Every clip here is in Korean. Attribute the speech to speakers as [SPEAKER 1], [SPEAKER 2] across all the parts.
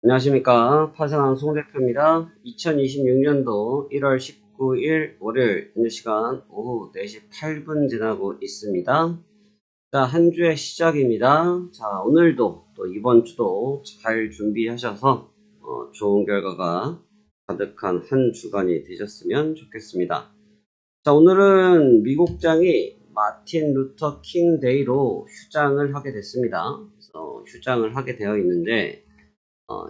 [SPEAKER 1] 안녕하십니까. 파생왕 송 대표입니다. 2026년도 1월 19일 월요일 현재 시간 오후 4시 8분 지나고 있습니다. 자, 한 주의 시작입니다. 자, 오늘도 또 이번 주도 잘 준비하셔서 좋은 결과가 가득한 한 주간이 되셨으면 좋겠습니다. 자, 오늘은 미국장이 마틴 루터 킹 데이로 휴장을 하게 됐습니다. 그래서 휴장을 하게 되어 있는데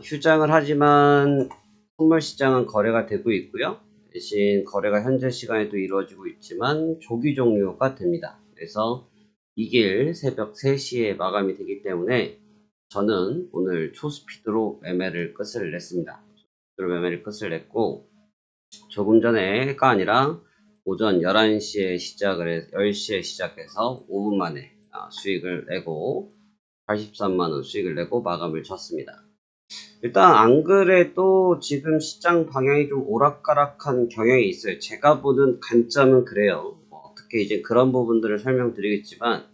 [SPEAKER 1] 휴장을 하지만 선물 시장은 거래가 되고 있고요. 대신 거래가 현재 시간에도 이루어지고 있지만 조기 종료가 됩니다. 그래서 이길 새벽 3시에 마감이 되기 때문에 저는 오늘 초스피드로 매매를 끝을 냈습니다. 초스피드로 매매를 끝을 냈고 조금 전에가 아니라 오전 11시에 시작을 해서 10시에 시작해서 5분 만에 수익을 내고 83만원 수익을 내고 마감을 쳤습니다. 일단 안 그래도 지금 시장 방향이 좀 오락가락한 경향이 있어요. 제가 보는 관점은 그래요. 어떻게 이제 그런 부분들을 설명드리겠지만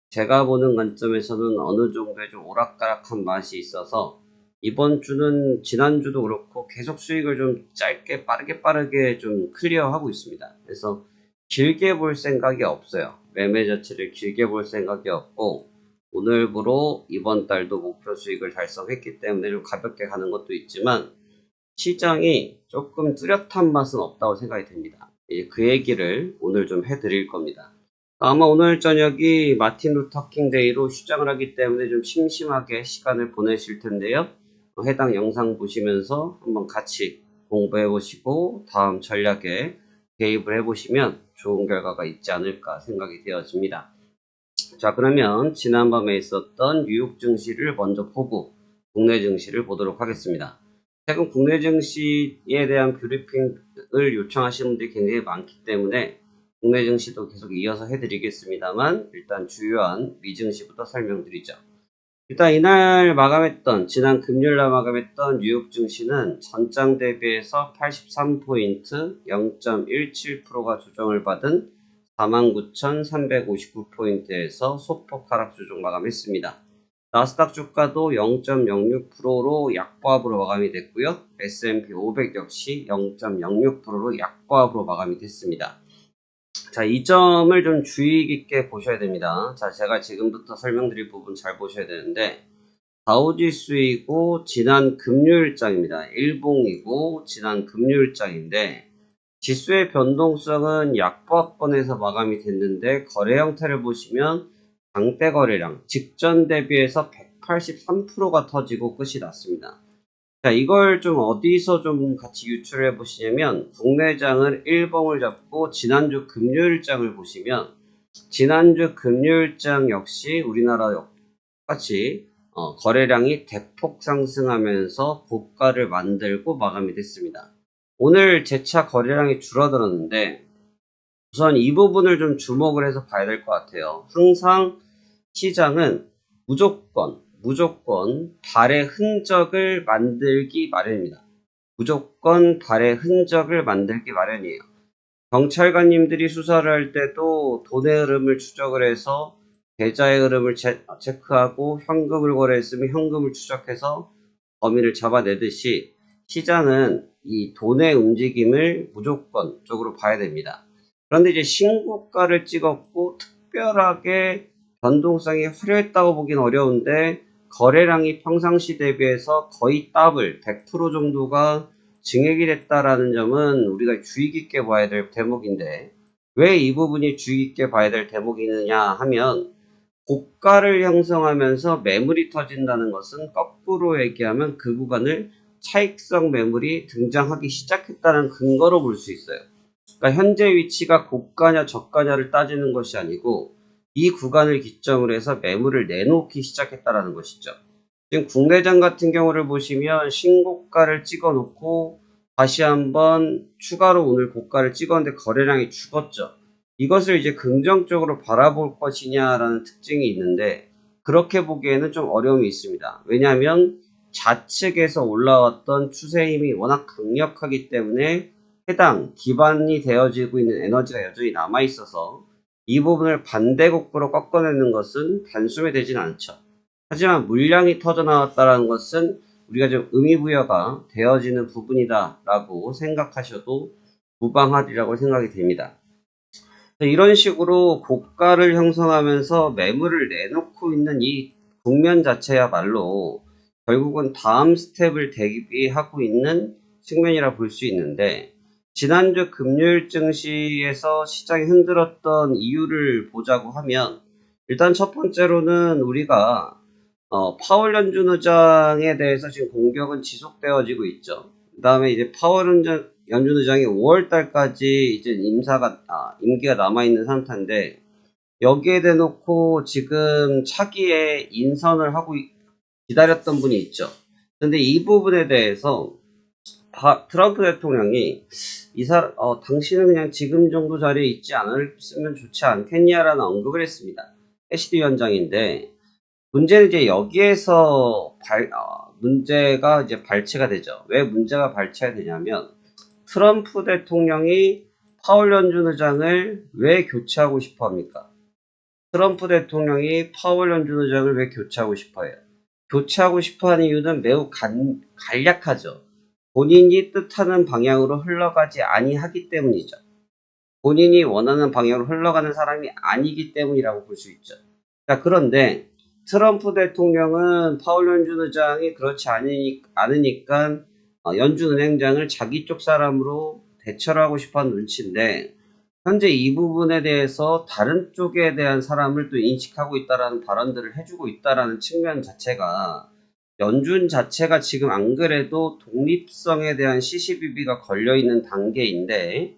[SPEAKER 1] 제가 보는 관점에서는 어느 정도의 좀 오락가락한 맛이 있어서 이번 주는 지난주도 그렇고 계속 수익을 좀 짧게 빠르게 좀 클리어하고 있습니다. 그래서 길게 볼 생각이 없어요. 매매 자체를 길게 볼 생각이 없고 오늘부로 이번 달도 목표 수익을 달성했기 때문에 좀 가볍게 가는 것도 있지만 시장이 조금 뚜렷한 맛은 없다고 생각이 됩니다. 그 얘기를 오늘 좀 해드릴 겁니다. 아마 오늘 저녁이 마틴 루터 킹 데이로 휴장을 하기 때문에 좀 심심하게 시간을 보내실 텐데요. 해당 영상 보시면서 한번 같이 공부해 보시고 다음 전략에 개입을 해 보시면 좋은 결과가 있지 않을까 생각이 되어집니다. 자, 그러면 지난밤에 있었던 뉴욕 증시를 먼저 보고 국내 증시를 보도록 하겠습니다. 최근 국내 증시에 대한 브리핑을 요청하시는 분들이 굉장히 많기 때문에 국내 증시도 계속 이어서 해드리겠습니다만 일단 주요한 미 증시부터 설명드리죠. 일단 이날 마감했던 지난 금요일날 마감했던 뉴욕 증시는 전장 대비해서 83포인트 0.17%가 조정을 받은 49,359포인트에서 소폭 하락 조정 마감했습니다. 나스닥 주가도 0.06%로 약보합으로 마감이 됐고요. S&P 500 역시 0.06%로 약보합으로 마감이 됐습니다. 자, 이 점을 좀 주의 깊게 보셔야 됩니다. 자, 제가 지금부터 설명드릴 부분 잘 보셔야 되는데 다우지수이고 지난 금요일장입니다. 일봉이고 지난 금요일장인데 지수의 변동성은 약보합권에서 마감이 됐는데 거래 형태를 보시면 장대 거래량 직전 대비해서 183%가 터지고 끝이 났습니다. 자, 이걸 좀 어디서 좀 같이 유출해 보시냐면 국내장을 일봉을 잡고 지난주 금요일장을 보시면 지난주 금요일장 역시 우리나라 똑같이 거래량이 대폭 상승하면서 고가를 만들고 마감이 됐습니다. 오늘 재차 거래량이 줄어들었는데 우선 이 부분을 좀 주목을 해서 봐야 될 것 같아요. 항상 시장은 무조건 발의 흔적을 만들기 마련입니다. 무조건 발의 흔적을 만들기 마련이에요. 경찰관님들이 수사를 할 때도 돈의 흐름을 추적을 해서 계좌의 흐름을 체크하고 현금을 거래했으면 현금을 추적해서 범인을 잡아내듯이 시장은 이 돈의 움직임을 무조건적으로 봐야 됩니다. 그런데 이제 신고가를 찍었고 특별하게 변동성이 화려했다고 보긴 어려운데 거래량이 평상시 대비해서 거의 더블 100% 정도가 증액이 됐다라는 점은 우리가 주의 깊게 봐야 될 대목인데 왜 이 부분이 주의 깊게 봐야 될 대목이느냐 하면 고가를 형성하면서 매물이 터진다는 것은 거꾸로 얘기하면 그 구간을 차익성 매물이 등장하기 시작했다는 근거로 볼 수 있어요. 그러니까 현재 위치가 고가냐 저가냐를 따지는 것이 아니고 이 구간을 기점으로 해서 매물을 내놓기 시작했다는 것이죠. 지금 국내장 같은 경우를 보시면 신고가를 찍어놓고 다시 한번 추가로 오늘 고가를 찍었는데 거래량이 죽었죠. 이것을 이제 긍정적으로 바라볼 것이냐라는 특징이 있는데 그렇게 보기에는 좀 어려움이 있습니다. 왜냐하면 좌측에서 올라왔던 추세 힘이 워낙 강력하기 때문에 해당 기반이 되어지고 있는 에너지가 여전히 남아있어서 이 부분을 반대곡으로 꺾어내는 것은 단숨에 되진 않죠. 하지만 물량이 터져 나왔다는 것은 우리가 좀 의미부여가 되어지는 부분이다 라고 생각하셔도 무방하리라고 생각이 됩니다. 이런 식으로 고가를 형성하면서 매물을 내놓고 있는 이 국면 자체야말로 결국은 다음 스텝을 대비하고 있는 측면이라 볼 수 있는데, 지난주 금요일 증시에서 시장이 흔들었던 이유를 보자고 하면, 일단 첫 번째로는 우리가 파월 연준 의장에 대해서 지금 공격은 지속되어지고 있죠. 그 다음에 이제 파월 연준 의장이 5월 달까지 이제 임기가 남아있는 상태인데, 여기에 대놓고 지금 차기에 인선을 하고 기다렸던 분이 있죠. 근데 이 부분에 대해서 트럼프 대통령이 당신은 그냥 지금 정도 자리에 있지 않았으면 좋지 않겠냐라는 언급을 했습니다. 해시드 위원장인데, 문제는 이제 여기에서 문제가 이제 발치가 되죠. 왜 문제가 발치가 되냐면, 트럼프 대통령이 파월 연준 의장을 왜 교체하고 싶어 합니까? 트럼프 대통령이 파월 연준 의장을 왜 교체하고 싶어 해요? 교체하고 싶어 하는 이유는 매우 간략하죠. 본인이 뜻하는 방향으로 흘러가지 아니하기 때문이죠. 본인이 원하는 방향으로 흘러가는 사람이 아니기 때문이라고 볼 수 있죠. 자, 그런데 트럼프 대통령은 파월 연준 의장이 그렇지 않으니까 연준은행장을 자기 쪽 사람으로 대처를 하고 싶어하는 눈치인데, 현재 이 부분에 대해서 다른 쪽에 대한 사람을 또 인식하고 있다라는 발언들을 해주고 있다라는 측면 자체가, 연준 자체가 지금 안 그래도 독립성에 대한 시시비비가 걸려있는 단계인데,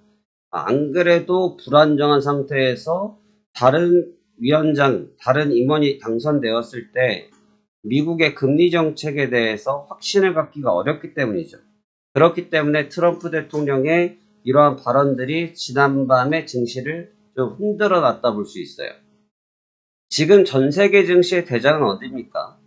[SPEAKER 1] 안 그래도 불안정한 상태에서 다른 위원장, 다른 임원이 당선되었을 때 미국의 금리 정책에 대해서 확신을 갖기가 어렵기 때문이죠. 그렇기 때문에 트럼프 대통령의 이러한 발언들이 지난밤의 증시를 좀 흔들어 놨다 볼 수 있어요. 지금 전 세계 증시의 대장은 어디입니까?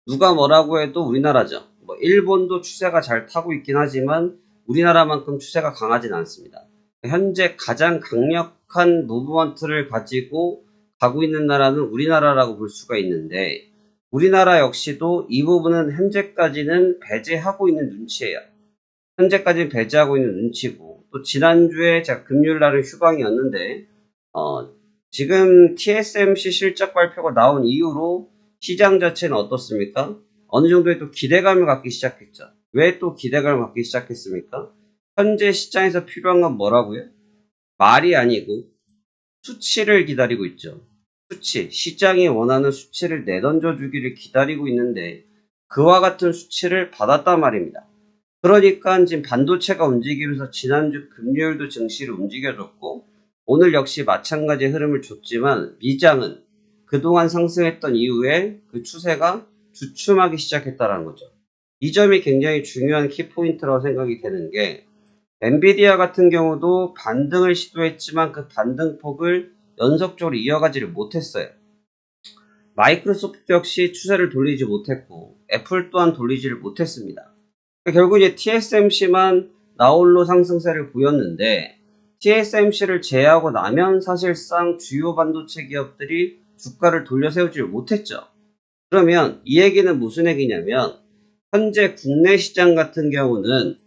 [SPEAKER 1] 누가 뭐라고 해도 우리나라죠. 일본도 추세가 잘 타고 있긴 하지만 우리나라만큼 추세가 강하진 않습니다. 현재 가장 강력한 무브먼트를 가지고 가고 있는 나라는 우리나라라고 볼 수가 있는데, 우리나라 역시도 이 부분은 현재까지는 배제하고 있는 눈치예요. 현재까지는 배제하고 있는 눈치고, 또 지난주에 제가 금요일 날은 휴방이었는데 지금 TSMC 실적 발표가 나온 이후로 시장 자체는 어떻습니까? 어느 정도의 또 기대감을 갖기 시작했죠. 왜 또 기대감을 갖기 시작했습니까? 현재 시장에서 필요한 건 뭐라고요? 말이 아니고 수치를 기다리고 있죠. 수치, 시장이 원하는 수치를 내던져 주기를 기다리고 있는데, 그와 같은 수치를 받았단 말입니다. 그러니까 지금 반도체가 움직이면서 지난주 금요일도 증시를 움직여줬고, 오늘 역시 마찬가지의 흐름을 줬지만, 미장은 그동안 상승했던 이후에 그 추세가 주춤하기 시작했다는 거죠. 이 점이 굉장히 중요한 키포인트라고 생각이 되는 게, 엔비디아 같은 경우도 반등을 시도했지만 그 반등폭을 연속적으로 이어가지를 못했어요. 마이크로소프트 역시 추세를 돌리지 못했고, 애플 또한 돌리지를 못했습니다. 결국 이제 TSMC만 나홀로 상승세를 보였는데, TSMC를 제외하고 나면 사실상 주요 반도체 기업들이 주가를 돌려세우지 못했죠. 그러면 이 얘기는 무슨 얘기냐면, 현재 국내 시장 같은 경우는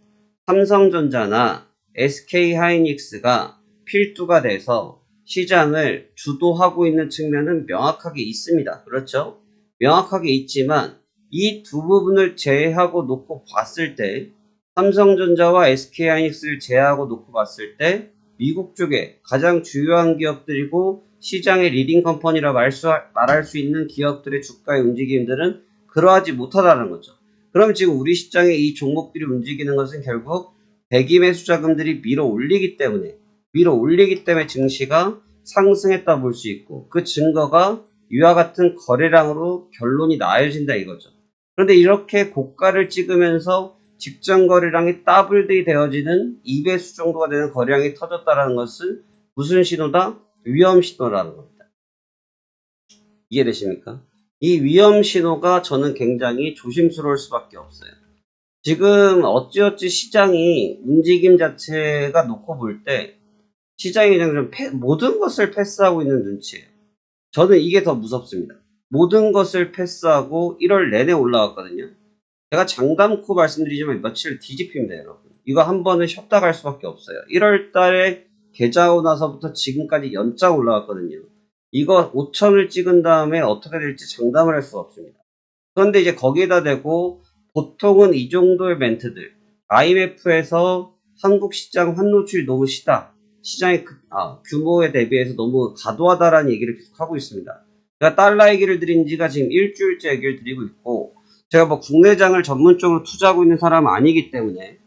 [SPEAKER 1] 삼성전자나 SK하이닉스가 필두가 돼서 시장을 주도하고 있는 측면은 명확하게 있습니다. 그렇죠? 명확하게 있지만 이 두 부분을 제외하고 놓고 봤을 때, 삼성전자와 SK하이닉스를 제외하고 놓고 봤을 때 미국 쪽에 가장 주요한 기업들이고 시장의 리딩 컴퍼니라 말할 수 있는 기업들의 주가의 움직임들은 그러하지 못하다는 거죠. 그럼 지금 우리 시장에 이 종목들이 움직이는 것은 결국 대기 매수 자금들이 밀어 올리기 때문에 증시가 상승했다 볼 수 있고, 그 증거가 이와 같은 거래량으로 결론이 나여진다 이거죠. 그런데 이렇게 고가를 찍으면서 직전 거래량이 더블이 되어지는 2배수 정도가 되는 거래량이 터졌다는 것은 무슨 신호다? 위험 신호라는 겁니다. 이해되십니까? 이 위험 신호가 저는 굉장히 조심스러울 수밖에 없어요. 지금 어찌어찌 시장이 움직임 자체가 놓고 볼 때 시장이 그냥 모든 것을 패스하고 있는 눈치예요. 저는 이게 더 무섭습니다. 모든 것을 패스하고 1월 내내 올라왔거든요. 제가 장담코 말씀드리지만 며칠 뒤집힙니다, 여러분. 이거 한 번은 쉬었다 갈 수밖에 없어요. 1월 달에 계좌오 나서부터 지금까지 연장 올라왔거든요. 이거 5천을 찍은 다음에 어떻게 될지 장담을 할 수가 없습니다. 그런데 이제 거기에다 대고 보통은 이 정도의 멘트들, IMF에서 한국 시장 환노출이 너무 시다. 시장의 규모에 대비해서 너무 과도하다라는 얘기를 계속 하고 있습니다. 제가 달러 얘기를 드린 지가 지금 일주일째 얘기를 드리고 있고, 제가 뭐 국내장을 전문적으로 투자하고 있는 사람은 아니기 때문에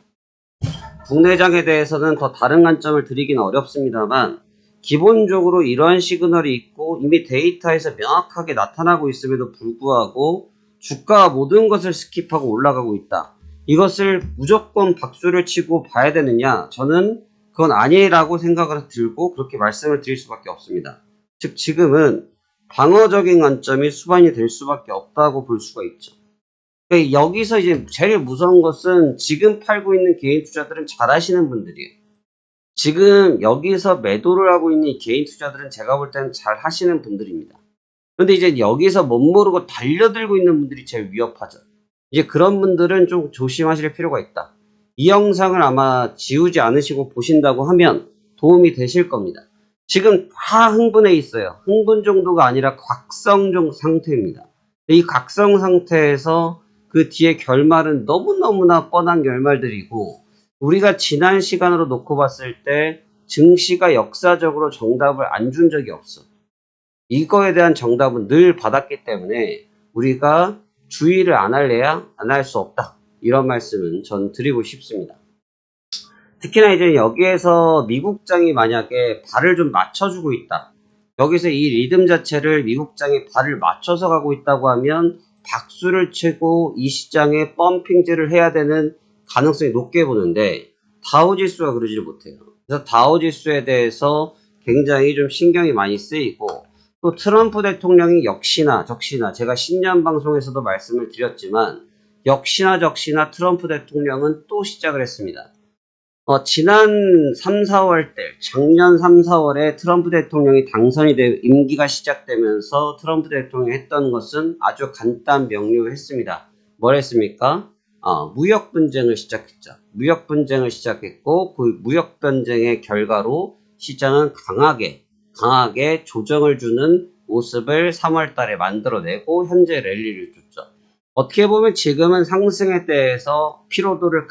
[SPEAKER 1] 국내장에 대해서는 더 다른 관점을 드리기는 어렵습니다만, 기본적으로 이러한 시그널이 있고 이미 데이터에서 명확하게 나타나고 있음에도 불구하고 주가가 모든 것을 스킵하고 올라가고 있다. 이것을 무조건 박수를 치고 봐야 되느냐? 저는 그건 아니라고 생각을 들고 그렇게 말씀을 드릴 수밖에 없습니다. 즉 지금은 방어적인 관점이 수반이 될 수밖에 없다고 볼 수가 있죠. 그러니까 여기서 이제 제일 무서운 것은 지금 팔고 있는 개인 투자들은 잘 하시는 분들이에요. 지금 여기서 매도를 하고 있는 이 개인 투자들은 제가 볼 때는 잘 하시는 분들입니다. 그런데 이제 여기서 못 모르고 달려들고 있는 분들이 제일 위협하죠. 이제 그런 분들은 좀 조심하실 필요가 있다. 이 영상을 아마 지우지 않으시고 보신다고 하면 도움이 되실 겁니다. 지금 다 흥분해 있어요. 흥분 정도가 아니라 각성 상태입니다. 이 각성 상태에서 그 뒤에 결말은 너무너무나 뻔한 결말들이고, 우리가 지난 시간으로 놓고 봤을 때 증시가 역사적으로 정답을 안 준 적이 없어. 이거에 대한 정답은 늘 받았기 때문에 우리가 주의를 안 할래야 안 할 수 없다. 이런 말씀은 전 드리고 싶습니다. 특히나 이제 여기에서 미국장이 만약에 발을 좀 맞춰주고 있다. 여기서 이 리듬 자체를 미국장이 발을 맞춰서 가고 있다고 하면 박수를 치고 이 시장에 펌핑질을 해야 되는 가능성이 높게 보는데, 다우지수가 그러지 못해요. 그래서 다우지수에 대해서 굉장히 좀 신경이 많이 쓰이고, 또 트럼프 대통령이 역시나 제가 신년 방송에서도 말씀을 드렸지만 역시나 트럼프 대통령은 또 시작을 했습니다. 지난 3, 4월 때, 작년 3, 4월에 트럼프 대통령이 당선이 되고 임기가 시작되면서 트럼프 대통령이 했던 것은 아주 간단 명료했습니다. 뭘 했습니까? 무역 분쟁을 시작했죠. 무역 분쟁을 시작했고, 그 무역 분쟁의 결과로 시장은 강하게 조정을 주는 모습을 3월 달에 만들어내고 현재 랠리를 줬죠. 어떻게 보면 지금은 상승에 대해서 피로도를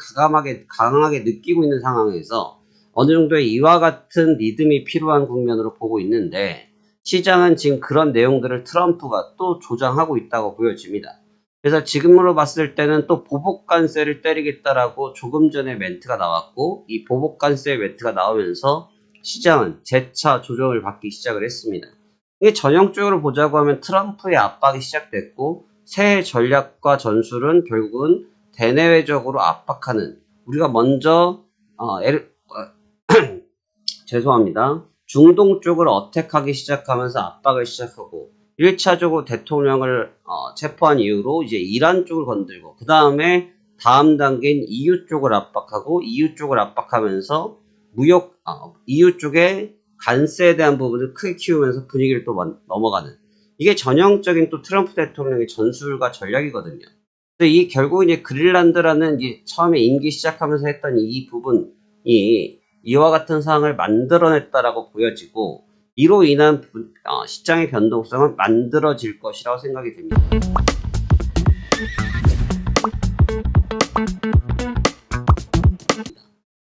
[SPEAKER 1] 강하게 느끼고 있는 상황에서 어느 정도의 이와 같은 리듬이 필요한 국면으로 보고 있는데, 시장은 지금 그런 내용들을 트럼프가 또 조장하고 있다고 보여집니다. 그래서 지금으로 봤을 때는 또 보복관세를 때리겠다라고 조금 전에 멘트가 나왔고, 이 보복관세 멘트가 나오면서 시장은 재차 조정을 받기 시작을 했습니다. 이게 전형적으로 보자고 하면 트럼프의 압박이 시작됐고, 새 전략과 전술은 결국은 대내외적으로 압박하는, 우리가 먼저 죄송합니다. 중동 쪽을 어택하기 시작하면서 압박을 시작하고, 1차적으로 대통령을 체포한 이후로 이제 이란 쪽을 건들고, 그 다음에 다음 단계인 EU 쪽을 압박하고, EU 쪽을 압박하면서 EU 쪽에 관세에 대한 부분을 크게 키우면서 분위기를 또 넘어가는, 이게 전형적인 또 트럼프 대통령의 전술과 전략이거든요. 근데 이 결국 이제 그린란드라는 이제 처음에 임기 시작하면서 했던 이 부분이 이와 같은 상황을 만들어냈다라고 보여지고, 이로 인한 시장의 변동성은 만들어질 것이라고 생각이 됩니다.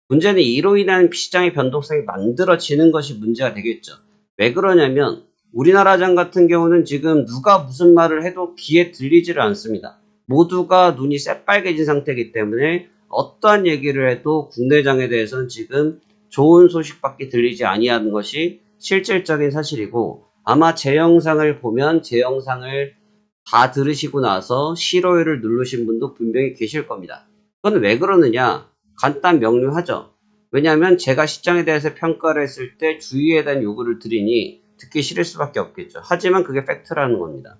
[SPEAKER 1] 문제는 이로 인한 시장의 변동성이 만들어지는 것이 문제가 되겠죠. 왜 그러냐면 우리나라장 같은 경우는 지금 누가 무슨 말을 해도 귀에 들리지를 않습니다. 모두가 눈이 새빨개진 상태이기 때문에 어떠한 얘기를 해도 국내장에 대해서는 지금 좋은 소식밖에 들리지 아니하는 것이 실질적인 사실이고, 아마 제 영상을 보면 제 영상을 다 들으시고 나서 싫어요를 누르신 분도 분명히 계실 겁니다. 그건 왜 그러느냐? 간단 명료하죠. 왜냐하면 제가 시장에 대해서 평가를 했을 때 주의에 대한 요구를 드리니 듣기 싫을 수밖에 없겠죠. 하지만 그게 팩트라는 겁니다.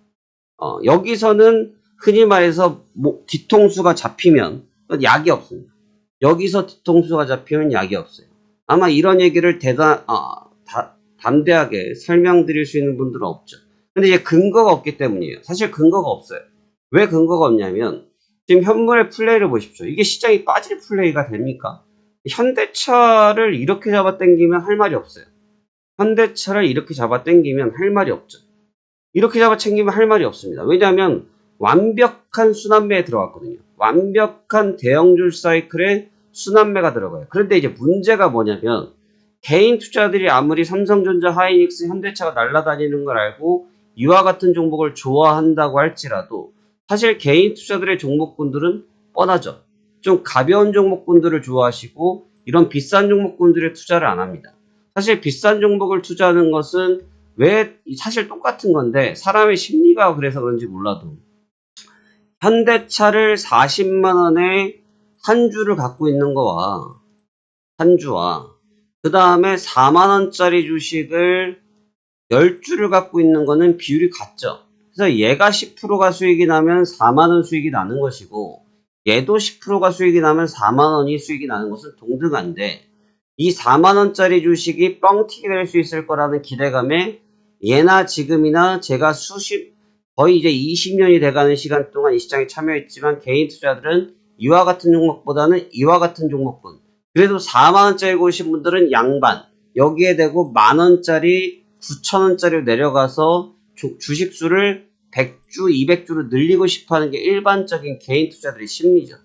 [SPEAKER 1] 여기서는 흔히 말해서 뒤통수가 잡히면 약이 없습니다. 여기서 뒤통수가 잡히면 약이 없어요. 아마 이런 얘기를 담대하게 설명드릴 수 있는 분들은 없죠. 근데 이제 근거가 없기 때문이에요. 사실 근거가 없어요. 왜 근거가 없냐면 지금 현물의 플레이를 보십시오. 이게 시장이 빠질 플레이가 됩니까? 현대차를 이렇게 잡아당기면 할 말이 없어요. 현대차를 이렇게 잡아당기면 할 말이 없죠. 이렇게 잡아당기면 할 말이 없습니다. 왜냐하면 완벽한 순환매에 들어갔거든요. 완벽한 대형주 사이클에 순환매가 들어가요. 그런데 이제 문제가 뭐냐면 개인 투자들이 아무리 삼성전자, 하이닉스, 현대차가 날아다니는 걸 알고 이와 같은 종목을 좋아한다고 할지라도 사실 개인 투자들의 종목군들은 뻔하죠. 좀 가벼운 종목군들을 좋아하시고 이런 비싼 종목군들에 투자를 안 합니다. 사실 비싼 종목을 투자하는 것은 왜 사실 똑같은 건데 사람의 심리가 그래서 그런지 몰라도 현대차를 40만원에 한 주를 갖고 있는 거와 한 주와 그 다음에 4만원짜리 주식을 10주를 갖고 있는 거는 비율이 같죠. 그래서 얘가 10%가 수익이 나면 4만원 수익이 나는 것이고 얘도 10%가 수익이 나면 4만원이 수익이 나는 것은 동등한데 이 4만원짜리 주식이 뻥튀기 될 수 있을 거라는 기대감에 예나 지금이나 제가 거의 이제 20년이 돼가는 시간 동안 이 시장에 참여했지만 개인 투자들은 이와 같은 종목보다는 이와 같은 종목군 그래도 4만원짜리 고르신 분들은 양반 여기에 대고 만원짜리 9천원짜리로 내려가서 주식수를 100주, 200주로 늘리고 싶어하는 게 일반적인 개인 투자들의 심리죠.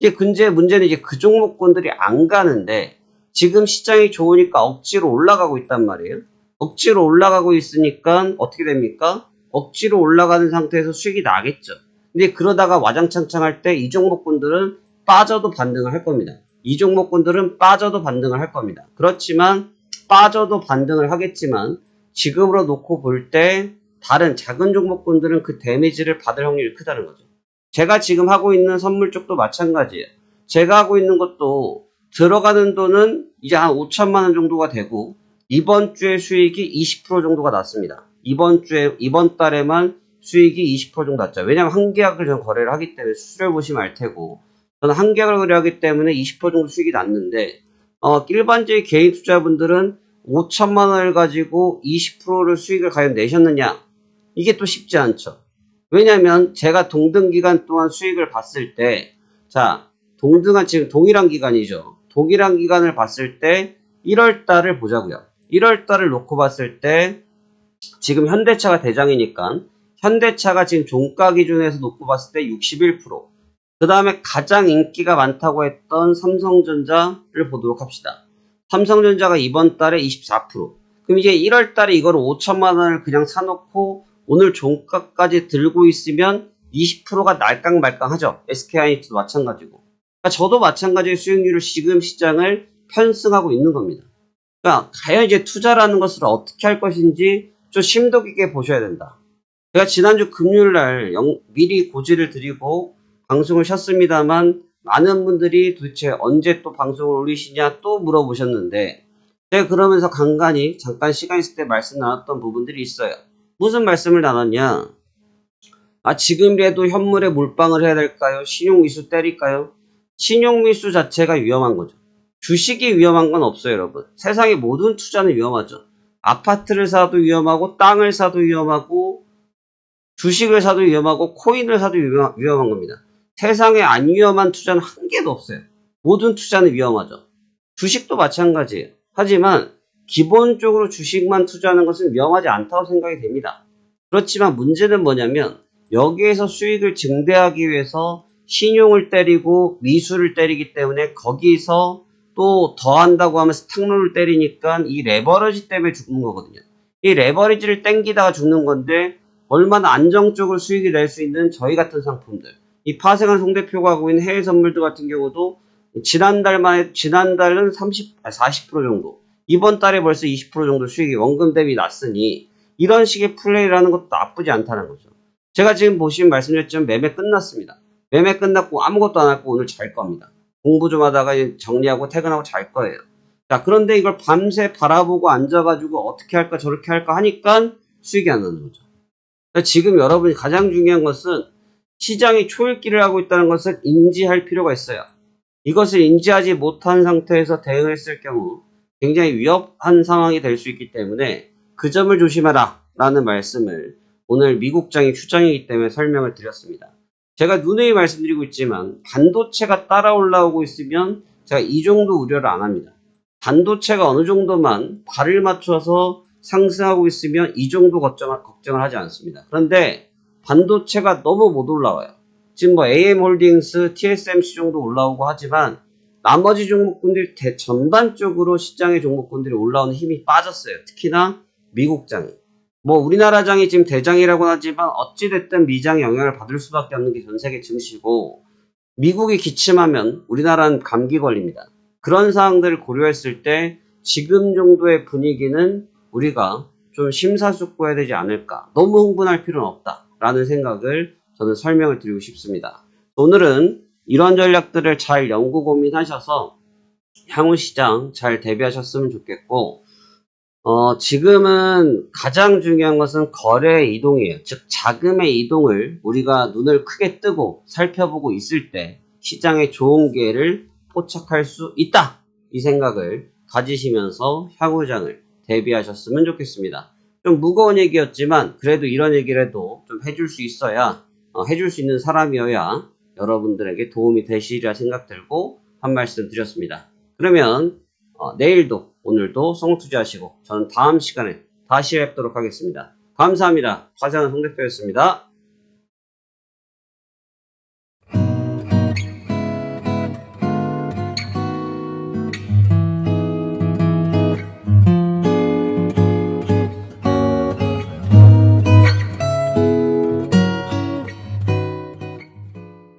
[SPEAKER 1] 이제 문제는 이제 그 종목군들이 안 가는데 지금 시장이 좋으니까 억지로 올라가고 있단 말이에요. 억지로 올라가고 있으니까 어떻게 됩니까? 억지로 올라가는 상태에서 수익이 나겠죠. 근데 그러다가 와장창창 할 때 이 종목군들은 빠져도 반등을 할 겁니다. 이 종목군들은 빠져도 반등을 할 겁니다. 그렇지만 빠져도 반등을 하겠지만 지금으로 놓고 볼 때 다른 작은 종목군들은 그 데미지를 받을 확률이 크다는 거죠. 제가 지금 하고 있는 선물 쪽도 마찬가지예요. 제가 하고 있는 것도 들어가는 돈은 이제 한 5천만 원 정도가 되고 이번 주에 수익이 20% 정도가 났습니다. 이번 달에만 수익이 20% 정도 났죠. 왜냐하면 한 계약을 저는 거래를 하기 때문에 수수료를 보시면 알 테고 저는 한 계약을 거래하기 때문에 20% 정도 수익이 났는데 일반적인 개인 투자분들은 5천만 원을 가지고 20%를 수익을 과연 내셨느냐? 이게 또 쉽지 않죠. 왜냐하면 제가 동등 기간 동안 수익을 봤을 때 자, 지금 동일한 기간이죠. 동일한 기간을 봤을 때 1월 달을 보자고요. 1월 달을 놓고 봤을 때 지금 현대차가 대장이니까 현대차가 지금 종가 기준에서 놓고 봤을 때 61%. 그 다음에 가장 인기가 많다고 했던 삼성전자를 보도록 합시다. 삼성전자가 이번 달에 24%. 그럼 이제 1월 달에 이거를 5천만 원을 그냥 사놓고 오늘 종가까지 들고 있으면 20%가 날깡말깡하죠. SK하이닉스도 마찬가지고. 그러니까 저도 마찬가지의 수익률을 지금 시장을 편승하고 있는 겁니다. 그러니까 과연 이제 투자라는 것을 어떻게 할 것인지 좀 심도 깊게 보셔야 된다. 제가 지난주 금요일날 미리 고지를 드리고 방송을 쉬었습니다만 많은 분들이 도대체 언제 또 방송을 올리시냐 또 물어보셨는데 제가 그러면서 간간히 잠깐 시간 있을 때 말씀 나눴던 부분들이 있어요. 무슨 말씀을 나눴냐? 지금이라도 현물에 몰빵을 해야 될까요? 신용미수 때릴까요? 신용미수 자체가 위험한 거죠. 주식이 위험한 건 없어요, 여러분. 세상의 모든 투자는 위험하죠. 아파트를 사도 위험하고 땅을 사도 위험하고 주식을 사도 위험하고 코인을 사도 위험한 겁니다. 세상에 안 위험한 투자는 한 개도 없어요. 모든 투자는 위험하죠. 주식도 마찬가지예요. 하지만 기본적으로 주식만 투자하는 것은 위험하지 않다고 생각이 됩니다. 그렇지만 문제는 뭐냐면 여기에서 수익을 증대하기 위해서 신용을 때리고 미수를 때리기 때문에 거기서 또 더한다고 하면 스탁론을 때리니까 이 레버리지 때문에 죽는 거거든요. 이 레버리지를 땡기다가 죽는 건데 얼마나 안정적으로 수익이 낼 수 있는 저희 같은 상품들 이 파생한 송 대표가 하고 있는 해외 선물들 같은 경우도 지난달은 40% 정도 이번 달에 벌써 20% 정도 수익이 원금 대비 났으니 이런 식의 플레이를 하는 것도 나쁘지 않다는 거죠. 제가 지금 보시면 말씀드렸지만 매매 끝났습니다. 매매 끝났고 아무것도 안 하고 오늘 잘 겁니다. 공부 좀 하다가 정리하고 퇴근하고 잘 거예요. 자, 그런데 이걸 밤새 바라보고 앉아가지고 어떻게 할까 저렇게 할까 하니까 수익이 안 나는 거죠. 그러니까 지금 여러분이 가장 중요한 것은 시장이 초읽기를 하고 있다는 것을 인지할 필요가 있어요. 이것을 인지하지 못한 상태에서 대응했을 경우 굉장히 위협한 상황이 될 수 있기 때문에 그 점을 조심하라 라는 말씀을 오늘 미국장이 휴장이기 때문에 설명을 드렸습니다. 제가 누누이 말씀드리고 있지만 반도체가 따라 올라오고 있으면 제가 이 정도 우려를 안 합니다. 반도체가 어느 정도만 발을 맞춰서 상승하고 있으면 이 정도 걱정을 하지 않습니다. 그런데 반도체가 너무 못 올라와요. 지금 뭐 AM홀딩스, TSMC 정도 올라오고 하지만 나머지 종목군들이 전반적으로 시장의 종목군들이 올라오는 힘이 빠졌어요. 특히나 미국장이. 뭐 우리나라 장이 지금 대장이라고 하지만 어찌됐든 미장의 영향을 받을 수밖에 없는 게 전 세계 증시고, 미국이 기침하면 우리나라는 감기 걸립니다. 그런 상황들을 고려했을 때 지금 정도의 분위기는 우리가 좀 심사숙고해야 되지 않을까. 너무 흥분할 필요는 없다라는 생각을 저는 설명을 드리고 싶습니다. 오늘은 이런 전략들을 잘 연구 고민하셔서 향후 시장 잘 대비하셨으면 좋겠고, 지금은 가장 중요한 것은 거래의 이동이에요. 즉 자금의 이동을 우리가 눈을 크게 뜨고 살펴보고 있을 때 시장에 좋은 기회를 포착할 수 있다. 이 생각을 가지시면서 향후장을 대비하셨으면 좋겠습니다. 좀 무거운 얘기였지만 그래도 이런 얘기를 해도 좀 해줄 수 있어야, 해줄 수 있는 사람이어야 여러분들에게 도움이 되시리라 생각 들고 한 말씀 드렸습니다. 그러면 내일도 오늘도 성투자하시고 저는 다음 시간에 다시 뵙도록 하겠습니다. 감사합니다. 화장은 홍 대표였습니다.